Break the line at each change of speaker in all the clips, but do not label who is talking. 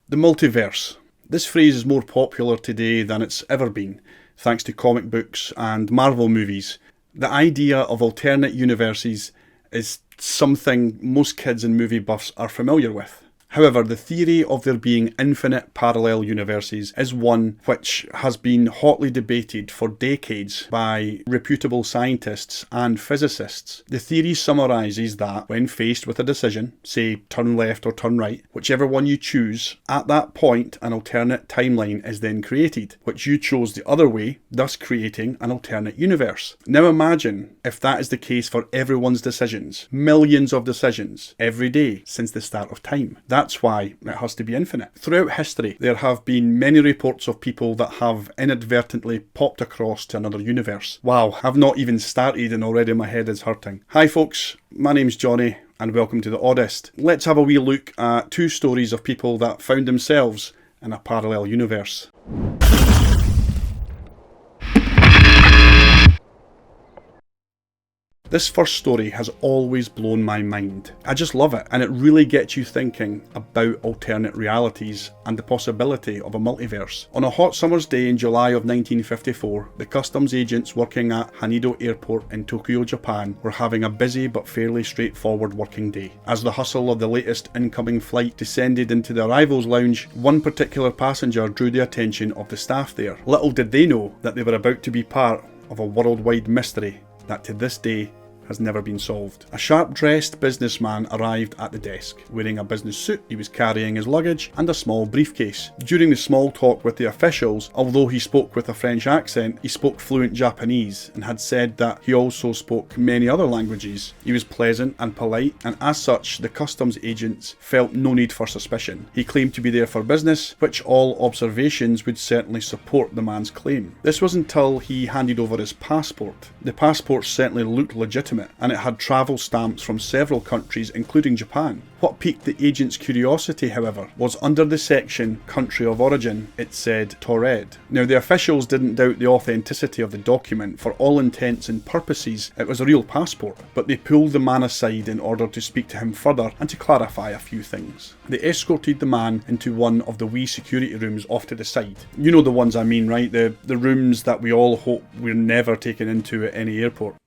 The multiverse. This phrase is more popular today than it's ever been, thanks to comic books and Marvel movies. The idea of alternate universes is something most kids and movie buffs are familiar with. However, the theory of there being infinite parallel universes is one which has been hotly debated for decades by reputable scientists and physicists. The theory summarises that when faced with a decision, say turn left or turn right, whichever one you choose, at that point an alternate timeline is then created, which you chose the other way, thus creating an alternate universe. Now imagine if that is the case for everyone's decisions, millions of decisions, every day since the start of time. That's why it has to be infinite. Throughout history, there have been many reports of people that have inadvertently popped across to another universe. Wow, I've not even started and already my head is hurting. Hi folks, my name's Johnny and welcome to the Oddest. Let's have a wee look at two stories of people that found themselves in a parallel universe. This first story has always blown my mind. I just love it, and it really gets you thinking about alternate realities and the possibility of a multiverse. On a hot summer's day in July of 1954, the customs agents working at Haneda Airport in Tokyo, Japan were having a busy but fairly straightforward working day. As the hustle of the latest incoming flight descended into the arrivals lounge, one particular passenger drew the attention of the staff there. Little did they know that they were about to be part of a worldwide mystery that to this day has never been solved. A sharp-dressed businessman arrived at the desk. Wearing a business suit, he was carrying his luggage and a small briefcase. During the small talk with the officials, although he spoke with a French accent, he spoke fluent Japanese and had said that he also spoke many other languages. He was pleasant and polite, and as such, the customs agents felt no need for suspicion. He claimed to be there for business, which all observations would certainly support the man's claim. This was until he handed over his passport. The passport certainly looked legitimate, and it had travel stamps from several countries including Japan. What piqued the agent's curiosity, however, was under the section Country of Origin it said Taured. Now the officials didn't doubt the authenticity of the document. For all intents and purposes it was a real passport, but they pulled the man aside in order to speak to him further and to clarify a few things. They escorted the man into one of the wee security rooms off to the side. You know the ones I mean, right? The rooms that we all hope we're never taken into at any airport.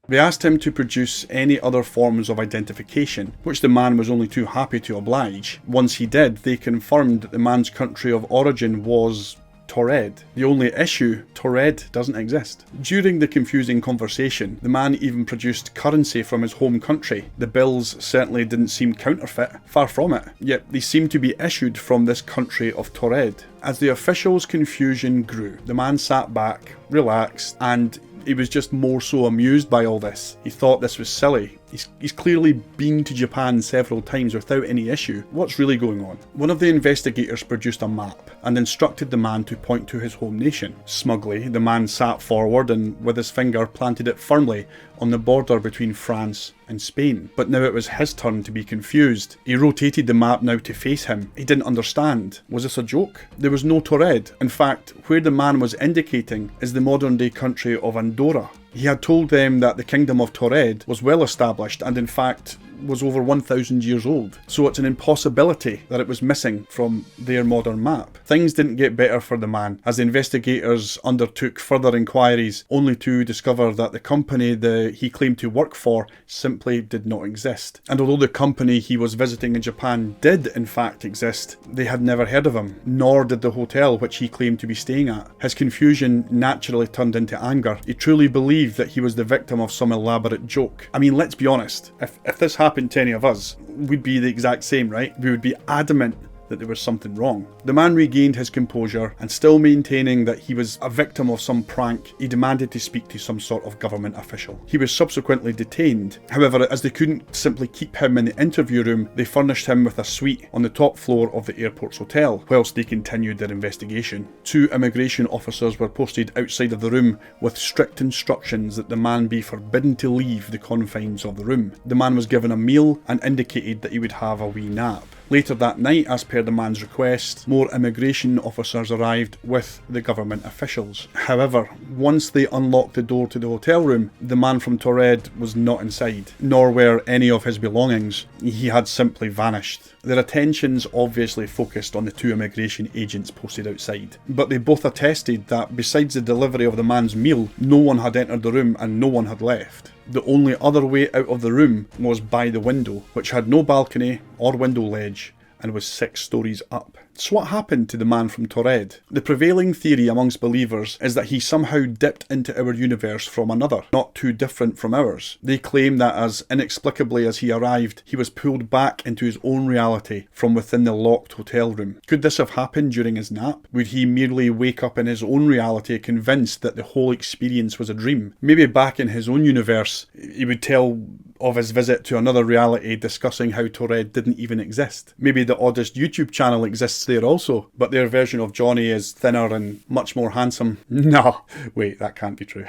They asked him to produce any other forms of identification, which the man was only too happy to oblige. Once he did, they confirmed that the man's country of origin was Taured. The only issue, Taured doesn't exist. During the confusing conversation, the man even produced currency from his home country. The bills certainly didn't seem counterfeit, far from it, yet they seemed to be issued from this country of Taured. As the officials' confusion grew, the man sat back, relaxed, and he was just more so amused by all this. He thought this was silly. He's clearly been to Japan several times without any issue. What's really going on? One of the investigators produced a map and instructed the man to point to his home nation. Smugly, the man sat forward and with his finger planted it firmly on the border between France and Spain. But now it was his turn to be confused. He rotated the map now to face him. He didn't understand. Was this a joke? There was no Taured. In fact, where the man was indicating is the modern day country of Andorra. He had told them that the kingdom of Taured was well established and in fact was over 1,000 years old, so it's an impossibility that it was missing from their modern map. Things didn't get better for the man as the investigators undertook further inquiries, only to discover that the company he claimed to work for simply did not exist. And although the company he was visiting in Japan did in fact exist, they had never heard of him, nor did the hotel which he claimed to be staying at. His confusion naturally turned into anger. He truly believed that he was the victim of some elaborate joke. I mean, let's be honest, if this happened to any of us, we'd be the exact same, right? We would be adamant that there was something wrong. The man regained his composure and, still maintaining that he was a victim of some prank, he demanded to speak to some sort of government official. He was subsequently detained. However, as they couldn't simply keep him in the interview room, they furnished him with a suite on the top floor of the airport's hotel, whilst they continued their investigation. 2 immigration officers were posted outside of the room with strict instructions that the man be forbidden to leave the confines of the room. The man was given a meal and indicated that he would have a wee nap. Later that night, as per the man's request, more immigration officers arrived with the government officials. However, once they unlocked the door to the hotel room, the man from Torred was not inside, nor were any of his belongings. He had simply vanished. Their attentions obviously focused on the two immigration agents posted outside, but they both attested that besides the delivery of the man's meal, no one had entered the room and no one had left. The only other way out of the room was by the window, which had no balcony or window ledge and was 6 stories up. So what happened to the man from Torred? The prevailing theory amongst believers is that he somehow dipped into our universe from another, not too different from ours. They claim that as inexplicably as he arrived, he was pulled back into his own reality from within the locked hotel room. Could this have happened during his nap? Would he merely wake up in his own reality convinced that the whole experience was a dream? Maybe back in his own universe, he would tell of his visit to another reality discussing how Torred didn't even exist. Maybe the Oddest YouTube channel exists there also, but their version of Johnny is thinner and much more handsome. No, wait, that can't be true.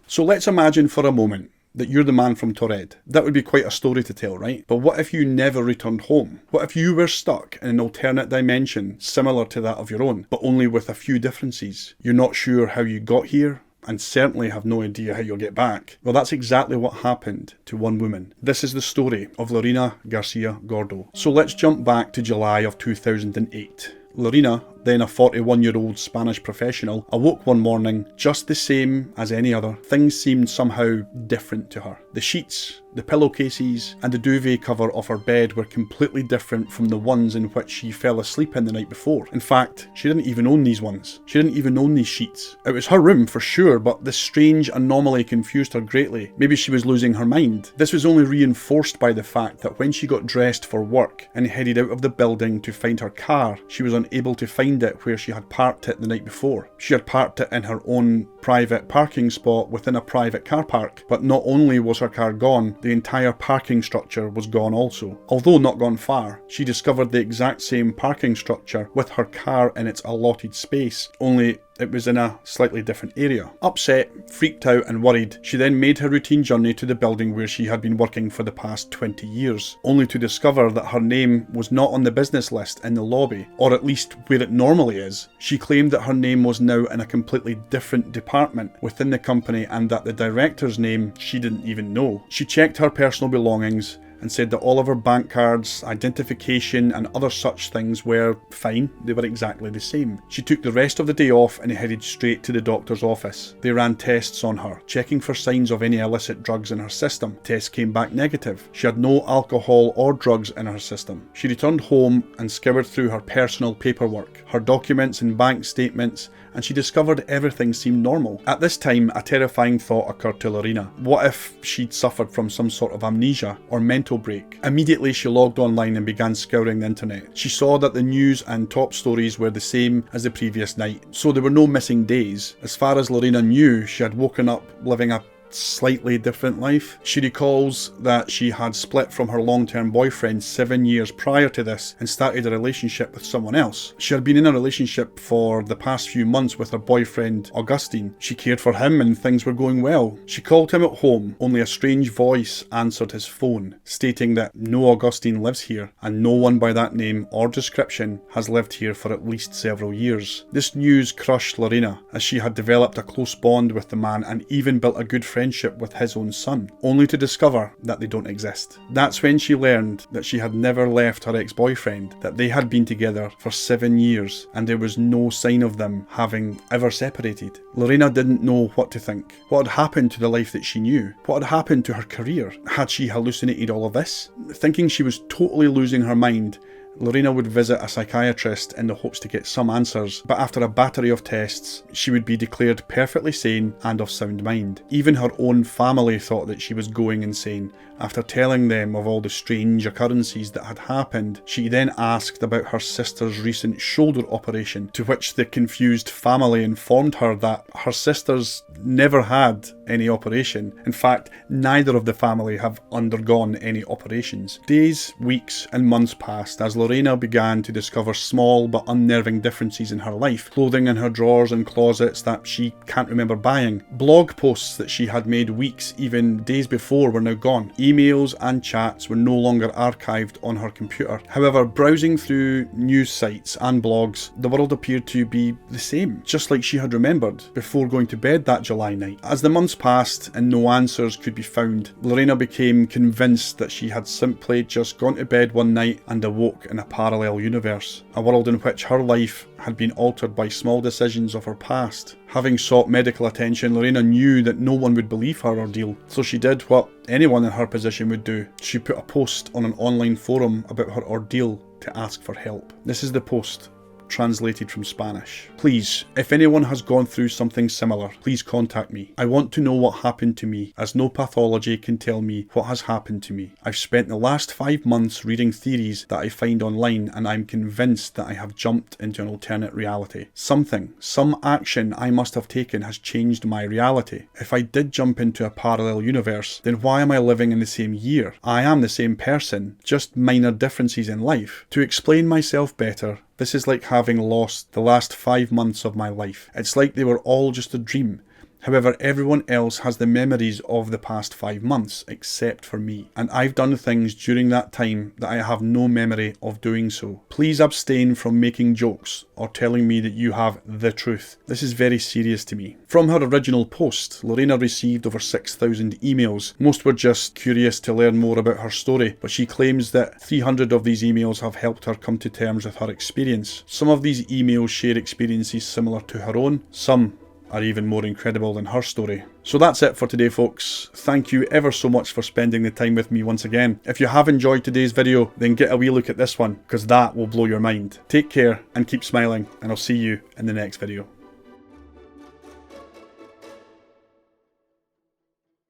So let's imagine for a moment that you're the man from Torred. That would be quite a story to tell, right? But what if you never returned home? What if you were stuck in an alternate dimension similar to that of your own, but only with a few differences? You're not sure how you got here, and certainly have no idea how you'll get back. Well, that's exactly what happened to one woman. This is the story of Lorena Garcia Gordo. So let's jump back to July of 2008. Lorena, then a 41-year-old Spanish professional, awoke one morning just the same as any other. Things seemed somehow different to her. The sheets, the pillowcases, and the duvet cover of her bed were completely different from the ones in which she fell asleep in the night before. In fact, she didn't even own these ones. She didn't even own these sheets. It was her room for sure, but this strange anomaly confused her greatly. Maybe she was losing her mind. This was only reinforced by the fact that when she got dressed for work and headed out of the building to find her car, she was unable to find it where she had parked it the night before. She had parked it in her own private parking spot within a private car park, but not only was her car gone, the entire parking structure was gone also. Although not gone far, she discovered the exact same parking structure with her car in its allotted space, only it was in a slightly different area. Upset, freaked out and worried, she then made her routine journey to the building where she had been working for the past 20 years, only to discover that her name was not on the business list in the lobby, or at least where it normally is. She claimed that her name was now in a completely different department within the company and that the director's name she didn't even know. She checked her personal belongings and said that all of her bank cards, identification and other such things were fine. They were exactly the same. She took the rest of the day off and headed straight to the doctor's office. They ran tests on her, checking for signs of any illicit drugs in her system. Tests came back negative. She had no alcohol or drugs in her system. She returned home and scoured through her personal paperwork, her documents and bank statements, and she discovered everything seemed normal. At this time, a terrifying thought occurred to Lorena. What if she'd suffered from some sort of amnesia or mental break? Immediately she logged online and began scouring the internet. She saw that the news and top stories were the same as the previous night, so there were no missing days. As far as Lorena knew, she had woken up living a slightly different life. She recalls that she had split from her long-term boyfriend 7 years prior to this and started a relationship with someone else. She had been in a relationship for the past few months with her boyfriend Augustine. She cared for him and things were going well. She called him at home, only a strange voice answered his phone, stating that no Augustine lives here and no one by that name or description has lived here for at least several years. This news crushed Lorena, as she had developed a close bond with the man and even built a good friendship with his own son, only to discover that they don't exist. That's when she learned that she had never left her ex-boyfriend, that they had been together for 7 years and there was no sign of them having ever separated. Lorena didn't know what to think. What had happened to the life that she knew? What had happened to her career? Had she hallucinated all of this? Thinking she was totally losing her mind, Lorena would visit a psychiatrist in the hopes to get some answers, but after a battery of tests, she would be declared perfectly sane and of sound mind. Even her own family thought that she was going insane. After telling them of all the strange occurrences that had happened, she then asked about her sister's recent shoulder operation, to which the confused family informed her that her sisters never had any operation. In fact, neither of the family have undergone any operations. Days, weeks and months passed as Lorena began to discover small but unnerving differences in her life. Clothing in her drawers and closets that she can't remember buying. Blog posts that she had made weeks, even days before, were now gone. Emails and chats were no longer archived on her computer. However, browsing through news sites and blogs, the world appeared to be the same, just like she had remembered before going to bed that July night. As the months passed and no answers could be found, Lorena became convinced that she had simply just gone to bed one night and awoke in a parallel universe, a world in which her life had been altered by small decisions of her past. Having sought medical attention, Lorena knew that no one would believe her ordeal, so she did what anyone in her position would do. She put a post on an online forum about her ordeal to ask for help. This is the post, translated from Spanish. Please, if anyone has gone through something similar, please contact me. I want to know what happened to me, as no pathology can tell me what has happened to me. I've spent the last 5 months reading theories that I find online, and I'm convinced that I have jumped into an alternate reality. Some action I must have taken has changed my reality. If I did jump into a parallel universe, then why am I living in the same year? I am the same person, just minor differences in life. To explain myself better, this is like having lost the last 5 months of my life. It's like they were all just a dream. However, everyone else has the memories of the past 5 months, except for me. And I've done things during that time that I have no memory of doing so. Please abstain from making jokes or telling me that you have the truth. This is very serious to me. From her original post, Lorena received over 6,000 emails. Most were just curious to learn more about her story, but she claims that 300 of these emails have helped her come to terms with her experience. Some of these emails share experiences similar to her own. Some are even more incredible than her story. So that's it for today, folks. Thank you ever so much for spending the time with me once again. If you have enjoyed today's video, then get a wee look at this one, because that will blow your mind. Take care and keep smiling, and I'll see you in the next video.